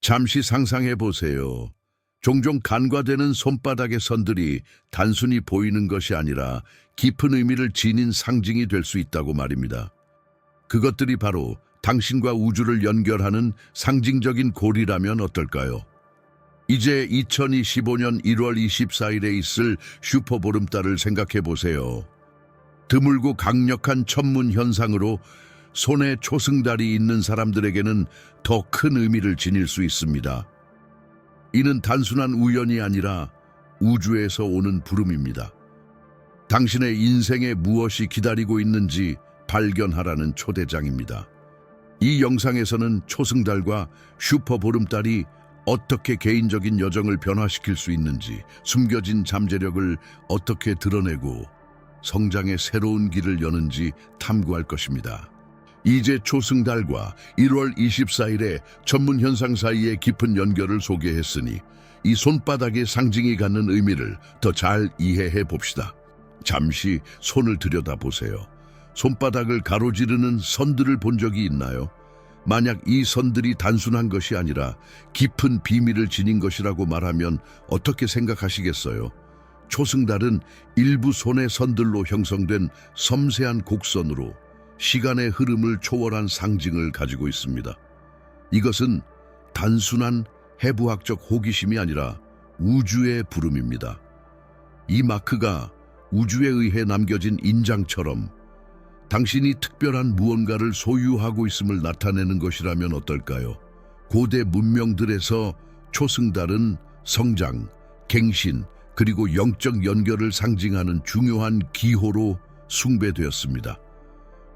잠시 상상해 보세요. 종종 간과되는 손바닥의 선들이 단순히 보이는 것이 아니라 깊은 의미를 지닌 상징이 될 수 있다고 말입니다. 그것들이 바로 당신과 우주를 연결하는 상징적인 고리라면 어떨까요? 이제 2025년 1월 24일에 있을 슈퍼보름달을 생각해 보세요. 드물고 강력한 천문 현상으로 손에 초승달이 있는 사람들에게는 더 큰 의미를 지닐 수 있습니다. 이는 단순한 우연이 아니라 우주에서 오는 부름입니다. 당신의 인생에 무엇이 기다리고 있는지 발견하라는 초대장입니다. 이 영상에서는 초승달과 슈퍼보름달이 어떻게 개인적인 여정을 변화시킬 수 있는지, 숨겨진 잠재력을 어떻게 드러내고 성장의 새로운 길을 여는지 탐구할 것입니다. 이제 초승달과 1월 24일의 천문 현상 사이의 깊은 연결을 소개했으니 이 손바닥의 상징이 갖는 의미를 더 잘 이해해 봅시다. 잠시 손을 들여다보세요. 손바닥을 가로지르는 선들을 본 적이 있나요? 만약 이 선들이 단순한 것이 아니라 깊은 비밀을 지닌 것이라고 말하면 어떻게 생각하시겠어요? 초승달은 일부 손의 선들로 형성된 섬세한 곡선으로 시간의 흐름을 초월한 상징을 가지고 있습니다. 이것은 단순한 해부학적 호기심이 아니라 우주의 부름입니다. 이 마크가 우주에 의해 남겨진 인장처럼 당신이 특별한 무언가를 소유하고 있음을 나타내는 것이라면 어떨까요? 고대 문명들에서 초승달은 성장, 갱신, 그리고 영적 연결을 상징하는 중요한 기호로 숭배되었습니다.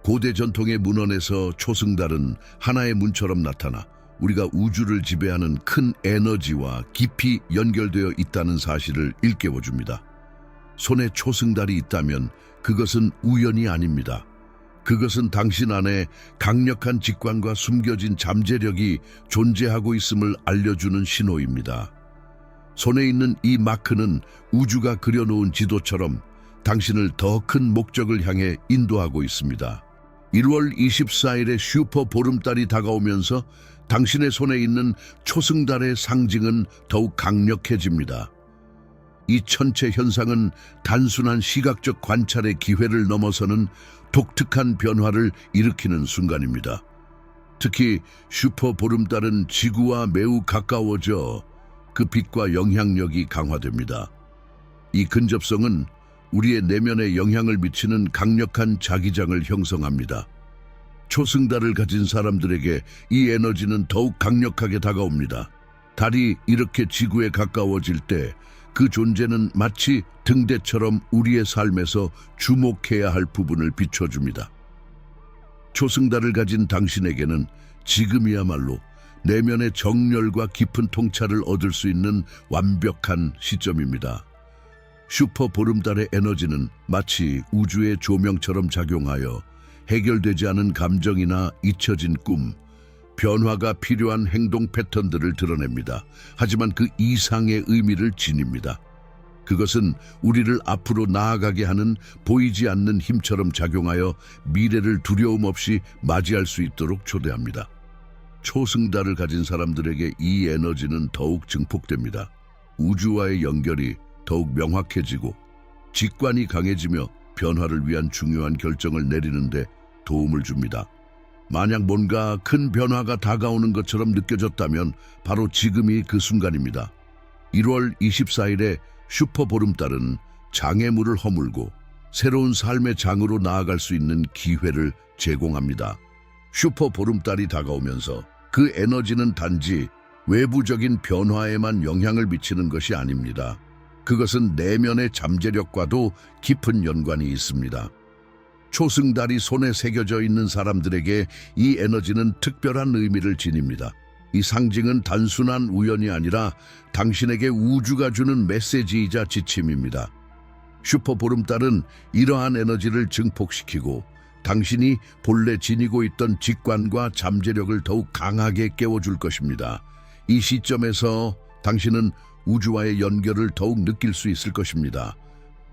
고대 전통의 문헌에서 초승달은 하나의 문처럼 나타나 우리가 우주를 지배하는 큰 에너지와 깊이 연결되어 있다는 사실을 일깨워줍니다. 손에 초승달이 있다면 그것은 우연이 아닙니다. 그것은 당신 안에 강력한 직관과 숨겨진 잠재력이 존재하고 있음을 알려주는 신호입니다. 손에 있는 이 마크는 우주가 그려놓은 지도처럼 당신을 더 큰 목적을 향해 인도하고 있습니다. 1월 24일에 슈퍼 보름달이 다가오면서 당신의 손에 있는 초승달의 상징은 더욱 강력해집니다. 이 천체 현상은 단순한 시각적 관찰의 기회를 넘어서는 독특한 변화를 일으키는 순간입니다. 특히 슈퍼 보름달은 지구와 매우 가까워져 그 빛과 영향력이 강화됩니다. 이 근접성은 우리의 내면에 영향을 미치는 강력한 자기장을 형성합니다. 초승달을 가진 사람들에게 이 에너지는 더욱 강력하게 다가옵니다. 달이 이렇게 지구에 가까워질 때 그 존재는 마치 등대처럼 우리의 삶에서 주목해야 할 부분을 비춰줍니다. 초승달을 가진 당신에게는 지금이야말로 내면의 정열과 깊은 통찰을 얻을 수 있는 완벽한 시점입니다. 슈퍼 보름달의 에너지는 마치 우주의 조명처럼 작용하여 해결되지 않은 감정이나 잊혀진 꿈, 변화가 필요한 행동 패턴들을 드러냅니다. 하지만 그 이상의 의미를 지닙니다. 그것은 우리를 앞으로 나아가게 하는 보이지 않는 힘처럼 작용하여 미래를 두려움 없이 맞이할 수 있도록 초대합니다. 초승달을 가진 사람들에게 이 에너지는 더욱 증폭됩니다. 우주와의 연결이 더욱 명확해지고 직관이 강해지며 변화를 위한 중요한 결정을 내리는데 도움을 줍니다. 만약 뭔가 큰 변화가 다가오는 것처럼 느껴졌다면 바로 지금이 그 순간입니다. 1월 24일에 슈퍼 보름달은 장애물을 허물고 새로운 삶의 장으로 나아갈 수 있는 기회를 제공합니다. 슈퍼 보름달이 다가오면서 그 에너지는 단지 외부적인 변화에만 영향을 미치는 것이 아닙니다. 그것은 내면의 잠재력과도 깊은 연관이 있습니다. 초승달이 손에 새겨져 있는 사람들에게 이 에너지는 특별한 의미를 지닙니다. 이 상징은 단순한 우연이 아니라 당신에게 우주가 주는 메시지이자 지침입니다. 슈퍼 보름달은 이러한 에너지를 증폭시키고 당신이 본래 지니고 있던 직관과 잠재력을 더욱 강하게 깨워줄 것입니다. 이 시점에서 당신은 우주와의 연결을 더욱 느낄 수 있을 것입니다.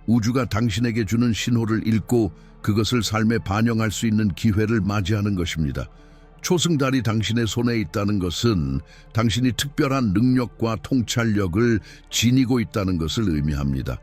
우주가 당신에게 주는 신호를 읽고 그것을 삶에 반영할 수 있는 기회를 맞이하는 것입니다. 초승달이 당신의 손에 있다는 것은 당신이 특별한 능력과 통찰력을 지니고 있다는 것을 의미합니다.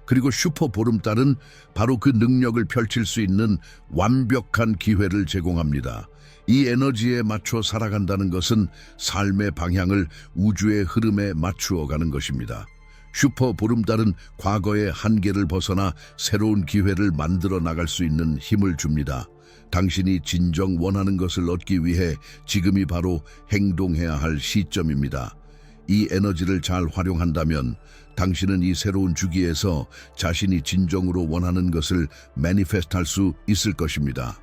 그리고 슈퍼 보름달은 바로 그 능력을 펼칠 수 있는 완벽한 기회를 제공합니다. 이 에너지에 맞춰 살아간다는 것은 삶의 방향을 우주의 흐름에 맞추어 가는 것입니다. 슈퍼 보름달은 과거의 한계를 벗어나 새로운 기회를 만들어 나갈 수 있는 힘을 줍니다. 당신이 진정 원하는 것을 얻기 위해 지금이 바로 행동해야 할 시점입니다. 이 에너지를 잘 활용한다면 당신은 이 새로운 주기에서 자신이 진정으로 원하는 것을 매니페스트할 수 있을 것입니다.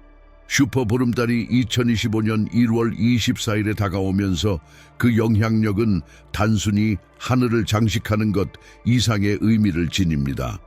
슈퍼 보름달이 2025년 1월 24일에 다가오면서 그 영향력은 단순히 하늘을 장식하는 것 이상의 의미를 지닙니다.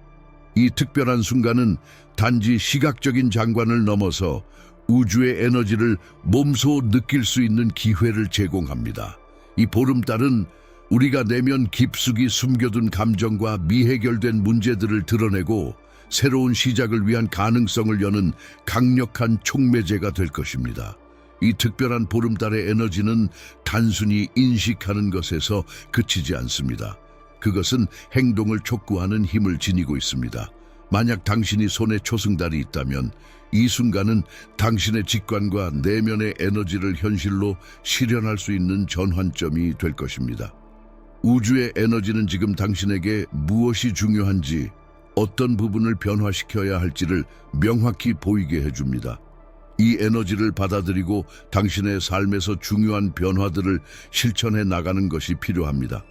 이 특별한 순간은 단지 시각적인 장관을 넘어서 우주의 에너지를 몸소 느낄 수 있는 기회를 제공합니다. 이 보름달은 우리가 내면 깊숙이 숨겨둔 감정과 미해결된 문제들을 드러내고 새로운 시작을 위한 가능성을 여는 강력한 촉매제가 될 것입니다. 이 특별한 보름달의 에너지는 단순히 인식하는 것에서 그치지 않습니다. 그것은 행동을 촉구하는 힘을 지니고 있습니다. 만약 당신이 손에 초승달이 있다면 이 순간은 당신의 직관과 내면의 에너지를 현실로 실현할 수 있는 전환점이 될 것입니다. 우주의 에너지는 지금 당신에게 무엇이 중요한지, 어떤 부분을 변화시켜야 할지를 명확히 보이게 해줍니다. 이 에너지를 받아들이고 당신의 삶에서 중요한 변화들을 실천해 나가는 것이 필요합니다.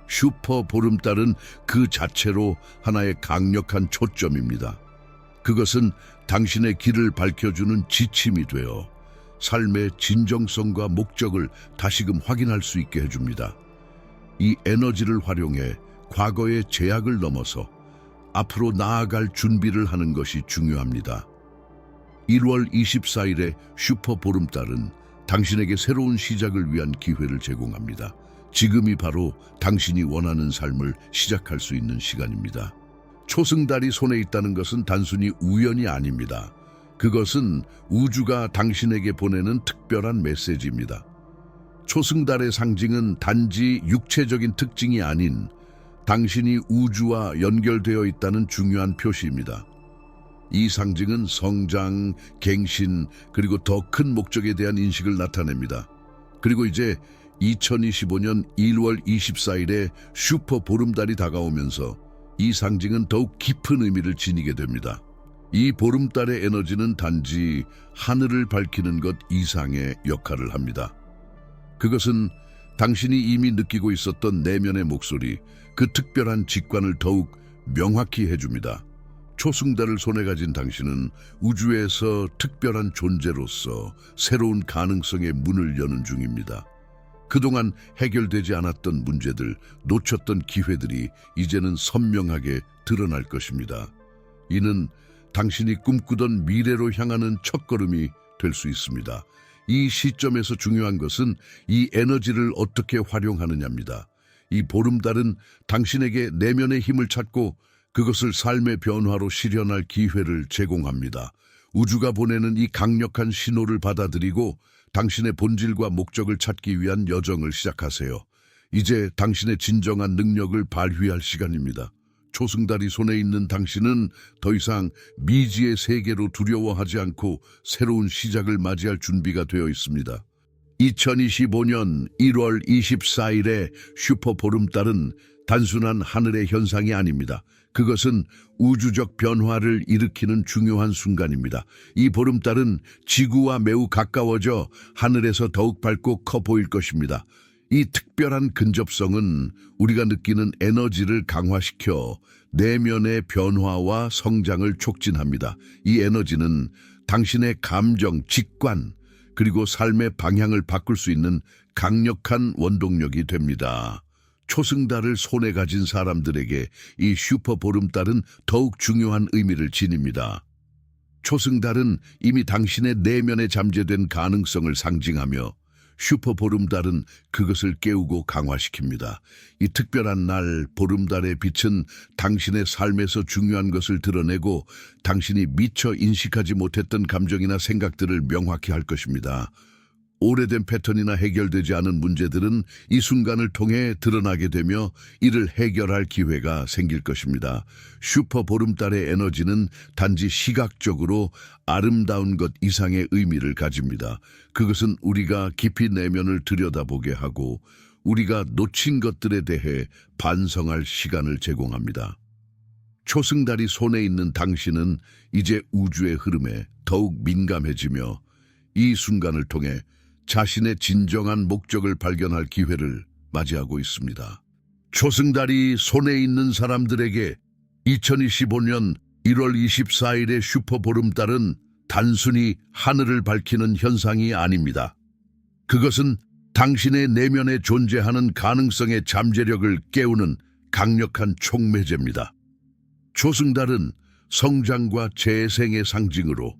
슈퍼 보름달은 그 자체로 하나의 강력한 초점입니다. 그것은 당신의 길을 밝혀주는 지침이 되어 삶의 진정성과 목적을 다시금 확인할 수 있게 해줍니다. 이 에너지를 활용해 과거의 제약을 넘어서 앞으로 나아갈 준비를 하는 것이 중요합니다. 1월 24일의 슈퍼 보름달은 당신에게 새로운 시작을 위한 기회를 제공합니다. 지금이 바로 당신이 원하는 삶을 시작할 수 있는 시간입니다. 초승달이 손에 있다는 것은 단순히 우연이 아닙니다. 그것은 우주가 당신에게 보내는 특별한 메시지입니다. 초승달의 상징은 단지 육체적인 특징이 아닌 당신이 우주와 연결되어 있다는 중요한 표시입니다. 이 상징은 성장, 갱신, 그리고 더 큰 목적에 대한 인식을 나타냅니다. 그리고 이제 2025년 1월 24일에 슈퍼 보름달이 다가오면서 이 상징은 더욱 깊은 의미를 지니게 됩니다. 이 보름달의 에너지는 단지 하늘을 밝히는 것 이상의 역할을 합니다. 그것은 당신이 이미 느끼고 있었던 내면의 목소리, 그 특별한 직관을 더욱 명확히 해줍니다. 초승달을 손에 가진 당신은 우주에서 특별한 존재로서 새로운 가능성의 문을 여는 중입니다. 그동안 해결되지 않았던 문제들, 놓쳤던 기회들이 이제는 선명하게 드러날 것입니다. 이는 당신이 꿈꾸던 미래로 향하는 첫걸음이 될 수 있습니다. 이 시점에서 중요한 것은 이 에너지를 어떻게 활용하느냐입니다. 이 보름달은 당신에게 내면의 힘을 찾고 그것을 삶의 변화로 실현할 기회를 제공합니다. 우주가 보내는 이 강력한 신호를 받아들이고 당신의 본질과 목적을 찾기 위한 여정을 시작하세요. 이제 당신의 진정한 능력을 발휘할 시간입니다. 초승달이 손에 있는 당신은 더 이상 미지의 세계로 두려워하지 않고 새로운 시작을 맞이할 준비가 되어 있습니다. 2025년 1월 24일의 슈퍼 보름달은 단순한 하늘의 현상이 아닙니다. 그것은 우주적 변화를 일으키는 중요한 순간입니다. 이 보름달은 지구와 매우 가까워져 하늘에서 더욱 밝고 커 보일 것입니다. 이 특별한 근접성은 우리가 느끼는 에너지를 강화시켜 내면의 변화와 성장을 촉진합니다. 이 에너지는 당신의 감정, 직관, 그리고 삶의 방향을 바꿀 수 있는 강력한 원동력이 됩니다. 초승달을 손에 가진 사람들에게 이 슈퍼 보름달은 더욱 중요한 의미를 지닙니다. 초승달은 이미 당신의 내면에 잠재된 가능성을 상징하며 슈퍼 보름달은 그것을 깨우고 강화시킵니다. 이 특별한 날 보름달의 빛은 당신의 삶에서 중요한 것을 드러내고 당신이 미처 인식하지 못했던 감정이나 생각들을 명확히 할 것입니다. 오래된 패턴이나 해결되지 않은 문제들은 이 순간을 통해 드러나게 되며 이를 해결할 기회가 생길 것입니다. 슈퍼 보름달의 에너지는 단지 시각적으로 아름다운 것 이상의 의미를 가집니다. 그것은 우리가 깊이 내면을 들여다보게 하고 우리가 놓친 것들에 대해 반성할 시간을 제공합니다. 초승달이 손에 있는 당신은 이제 우주의 흐름에 더욱 민감해지며 이 순간을 통해 자신의 진정한 목적을 발견할 기회를 맞이하고 있습니다. 초승달이 손에 있는 사람들에게 2025년 1월 24일의 슈퍼보름달은 단순히 하늘을 밝히는 현상이 아닙니다. 그것은 당신의 내면에 존재하는 가능성의 잠재력을 깨우는 강력한 촉매제입니다. 초승달은 성장과 재생의 상징으로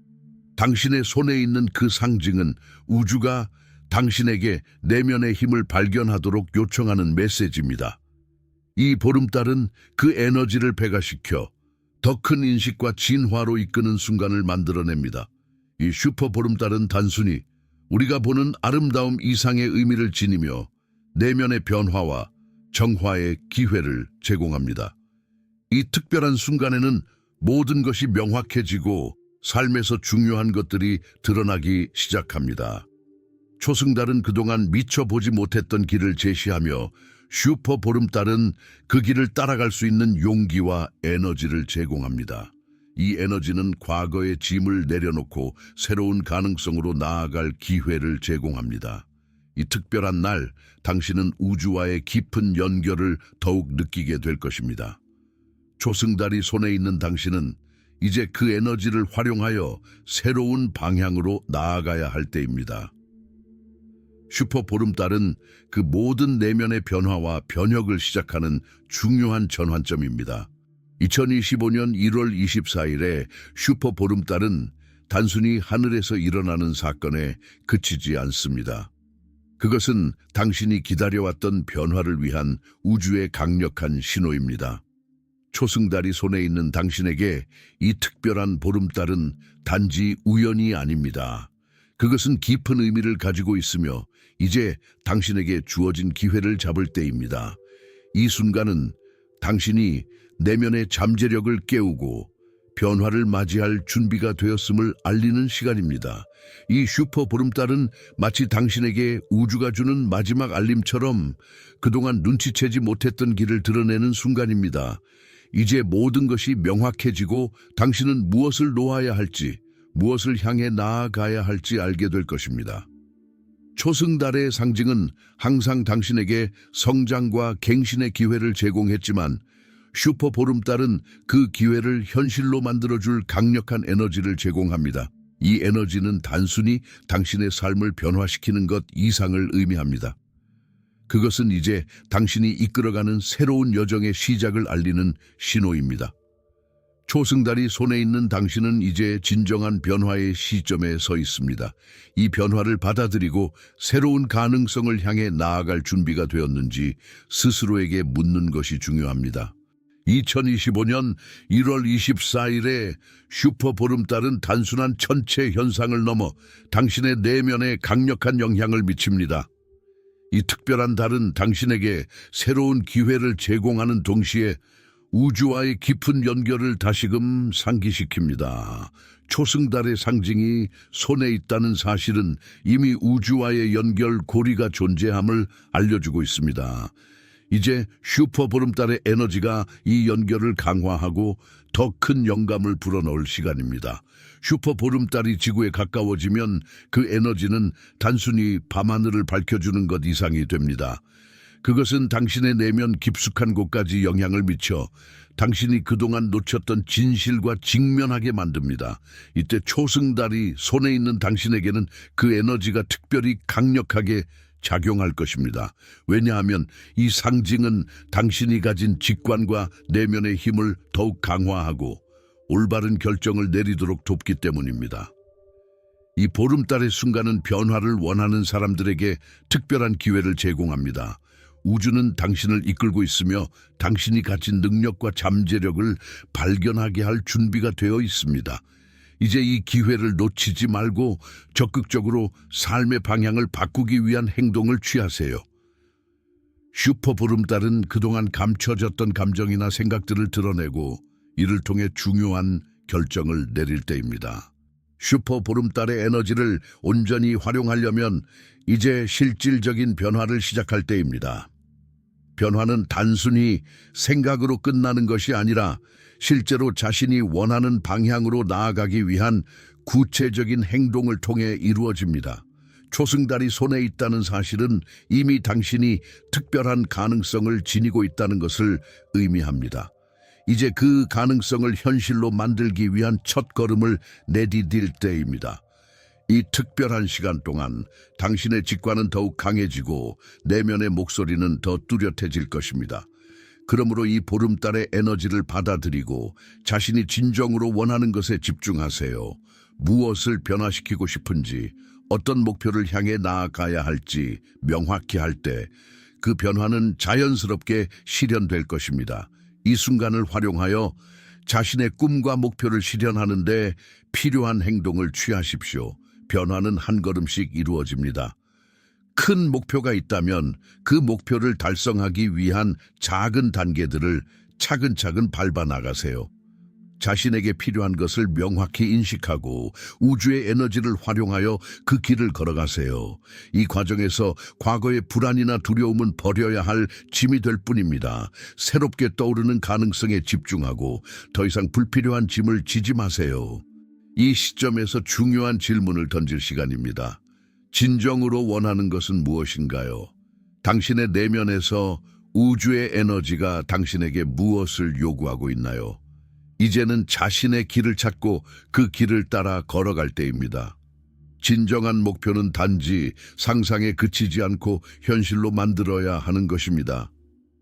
당신의 손에 있는 그 상징은 우주가 당신에게 내면의 힘을 발견하도록 요청하는 메시지입니다. 이 보름달은 그 에너지를 배가시켜 더 큰 인식과 진화로 이끄는 순간을 만들어냅니다. 이 슈퍼 보름달은 단순히 우리가 보는 아름다움 이상의 의미를 지니며 내면의 변화와 정화의 기회를 제공합니다. 이 특별한 순간에는 모든 것이 명확해지고 삶에서 중요한 것들이 드러나기 시작합니다. 초승달은 그동안 미처 보지 못했던 길을 제시하며 슈퍼 보름달은 그 길을 따라갈 수 있는 용기와 에너지를 제공합니다. 이 에너지는 과거의 짐을 내려놓고 새로운 가능성으로 나아갈 기회를 제공합니다. 이 특별한 날, 당신은 우주와의 깊은 연결을 더욱 느끼게 될 것입니다. 초승달이 손에 있는 당신은 이제 그 에너지를 활용하여 새로운 방향으로 나아가야 할 때입니다. 슈퍼 보름달은 그 모든 내면의 변화와 변혁을 시작하는 중요한 전환점입니다. 2025년 1월 24일에 슈퍼 보름달은 단순히 하늘에서 일어나는 사건에 그치지 않습니다. 그것은 당신이 기다려왔던 변화를 위한 우주의 강력한 신호입니다. 초승달이 손에 있는 당신에게 이 특별한 보름달은 단지 우연이 아닙니다. 그것은 깊은 의미를 가지고 있으며 이제 당신에게 주어진 기회를 잡을 때입니다. 이 순간은 당신이 내면의 잠재력을 깨우고 변화를 맞이할 준비가 되었음을 알리는 시간입니다. 이 슈퍼 보름달은 마치 당신에게 우주가 주는 마지막 알림처럼 그동안 눈치채지 못했던 길을 드러내는 순간입니다. 이제 모든 것이 명확해지고 당신은 무엇을 놓아야 할지, 무엇을 향해 나아가야 할지 알게 될 것입니다. 초승달의 상징은 항상 당신에게 성장과 갱신의 기회를 제공했지만 슈퍼 보름달은 그 기회를 현실로 만들어줄 강력한 에너지를 제공합니다. 이 에너지는 단순히 당신의 삶을 변화시키는 것 이상을 의미합니다. 그것은 이제 당신이 이끌어가는 새로운 여정의 시작을 알리는 신호입니다. 초승달이 손에 있는 당신은 이제 진정한 변화의 시점에 서 있습니다. 이 변화를 받아들이고 새로운 가능성을 향해 나아갈 준비가 되었는지 스스로에게 묻는 것이 중요합니다. 2025년 1월 24일에 슈퍼 보름달은 단순한 천체 현상을 넘어 당신의 내면에 강력한 영향을 미칩니다. 이 특별한 달은 당신에게 새로운 기회를 제공하는 동시에 우주와의 깊은 연결을 다시금 상기시킵니다. 초승달의 상징이 손에 있다는 사실은 이미 우주와의 연결 고리가 존재함을 알려주고 있습니다. 이제 슈퍼 보름달의 에너지가 이 연결을 강화하고 더 큰 영감을 불어넣을 시간입니다. 슈퍼 보름달이 지구에 가까워지면 그 에너지는 단순히 밤하늘을 밝혀주는 것 이상이 됩니다. 그것은 당신의 내면 깊숙한 곳까지 영향을 미쳐 당신이 그동안 놓쳤던 진실과 직면하게 만듭니다. 이때 초승달이 손에 있는 당신에게는 그 에너지가 특별히 강력하게 작용할 것입니다. 왜냐하면 이 상징은 당신이 가진 직관과 내면의 힘을 더욱 강화하고 올바른 결정을 내리도록 돕기 때문입니다. 이 보름달의 순간은 변화를 원하는 사람들에게 특별한 기회를 제공합니다. 우주는 당신을 이끌고 있으며 당신이 가진 능력과 잠재력을 발견하게 할 준비가 되어 있습니다. 이제 이 기회를 놓치지 말고 적극적으로 삶의 방향을 바꾸기 위한 행동을 취하세요. 슈퍼 보름달은 그동안 감춰졌던 감정이나 생각들을 드러내고 이를 통해 중요한 결정을 내릴 때입니다. 슈퍼 보름달의 에너지를 온전히 활용하려면 이제 실질적인 변화를 시작할 때입니다. 변화는 단순히 생각으로 끝나는 것이 아니라 실제로 자신이 원하는 방향으로 나아가기 위한 구체적인 행동을 통해 이루어집니다. 초승달이 손에 있다는 사실은 이미 당신이 특별한 가능성을 지니고 있다는 것을 의미합니다. 이제 그 가능성을 현실로 만들기 위한 첫걸음을 내디딜 때입니다. 이 특별한 시간 동안 당신의 직관은 더욱 강해지고 내면의 목소리는 더 뚜렷해질 것입니다. 그러므로 이 보름달의 에너지를 받아들이고 자신이 진정으로 원하는 것에 집중하세요. 무엇을 변화시키고 싶은지, 어떤 목표를 향해 나아가야 할지 명확히 할 때 그 변화는 자연스럽게 실현될 것입니다. 이 순간을 활용하여 자신의 꿈과 목표를 실현하는 데 필요한 행동을 취하십시오. 변화는 한 걸음씩 이루어집니다. 큰 목표가 있다면 그 목표를 달성하기 위한 작은 단계들을 차근차근 밟아 나가세요. 자신에게 필요한 것을 명확히 인식하고 우주의 에너지를 활용하여 그 길을 걸어가세요. 이 과정에서 과거의 불안이나 두려움은 버려야 할 짐이 될 뿐입니다. 새롭게 떠오르는 가능성에 집중하고 더 이상 불필요한 짐을 지지 마세요. 이 시점에서 중요한 질문을 던질 시간입니다. 진정으로 원하는 것은 무엇인가요? 당신의 내면에서 우주의 에너지가 당신에게 무엇을 요구하고 있나요? 이제는 자신의 길을 찾고 그 길을 따라 걸어갈 때입니다. 진정한 목표는 단지 상상에 그치지 않고 현실로 만들어야 하는 것입니다.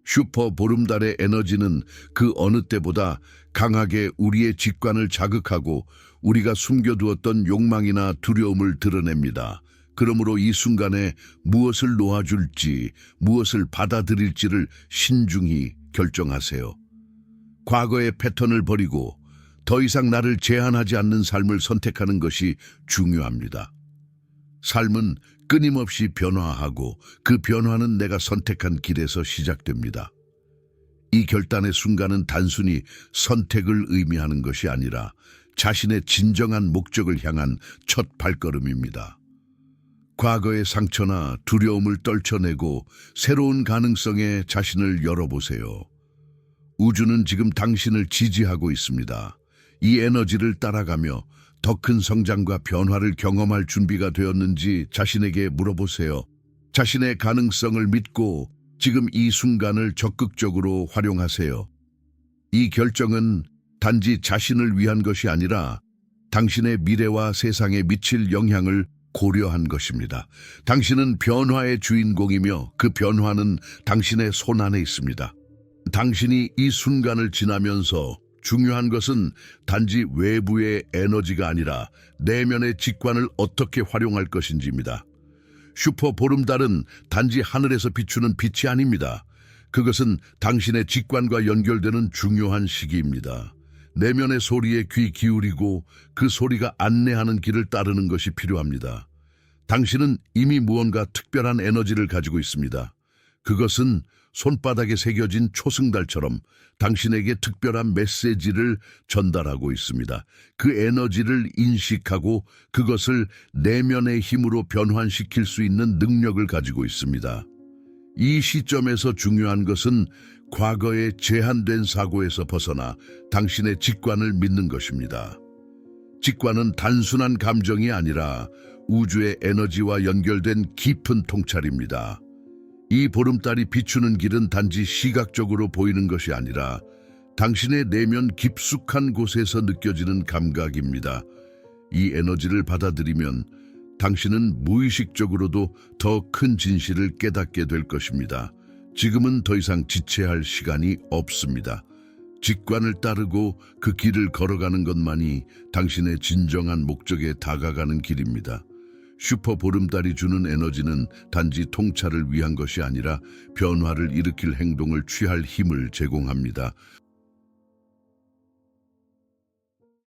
슈퍼 보름달의 에너지는 그 어느 때보다 강하게 우리의 직관을 자극하고 우리가 숨겨두었던 욕망이나 두려움을 드러냅니다. 그러므로 이 순간에 무엇을 놓아줄지, 무엇을 받아들일지를 신중히 결정하세요. 과거의 패턴을 버리고 더 이상 나를 제한하지 않는 삶을 선택하는 것이 중요합니다. 삶은 끊임없이 변화하고 그 변화는 내가 선택한 길에서 시작됩니다. 이 결단의 순간은 단순히 선택을 의미하는 것이 아니라 자신의 진정한 목적을 향한 첫 발걸음입니다. 과거의 상처나 두려움을 떨쳐내고 새로운 가능성에 자신을 열어보세요. 우주는 지금 당신을 지지하고 있습니다. 이 에너지를 따라가며 더 큰 성장과 변화를 경험할 준비가 되었는지 자신에게 물어보세요. 자신의 가능성을 믿고 지금 이 순간을 적극적으로 활용하세요. 이 결정은 단지 자신을 위한 것이 아니라 당신의 미래와 세상에 미칠 영향을 고려한 것입니다. 당신은 변화의 주인공이며 그 변화는 당신의 손 안에 있습니다. 당신이 이 순간을 지나면서 중요한 것은 단지 외부의 에너지가 아니라 내면의 직관을 어떻게 활용할 것인지입니다. 슈퍼 보름달은 단지 하늘에서 비추는 빛이 아닙니다. 그것은 당신의 직관과 연결되는 중요한 시기입니다. 내면의 소리에 귀 기울이고 그 소리가 안내하는 길을 따르는 것이 필요합니다. 당신은 이미 무언가 특별한 에너지를 가지고 있습니다. 그것은 손바닥에 새겨진 초승달처럼 당신에게 특별한 메시지를 전달하고 있습니다. 그 에너지를 인식하고 그것을 내면의 힘으로 변환시킬 수 있는 능력을 가지고 있습니다. 이 시점에서 중요한 것은 과거의 제한된 사고에서 벗어나 당신의 직관을 믿는 것입니다. 직관은 단순한 감정이 아니라 우주의 에너지와 연결된 깊은 통찰입니다. 이 보름달이 비추는 길은 단지 시각적으로 보이는 것이 아니라 당신의 내면 깊숙한 곳에서 느껴지는 감각입니다. 이 에너지를 받아들이면 당신은 무의식적으로도 더 큰 진실을 깨닫게 될 것입니다. 지금은 더 이상 지체할 시간이 없습니다. 직관을 따르고 그 길을 걸어가는 것만이 당신의 진정한 목적에 다가가는 길입니다. 슈퍼 보름달이 주는 에너지는 단지 통찰을 위한 것이 아니라 변화를 일으킬 행동을 취할 힘을 제공합니다.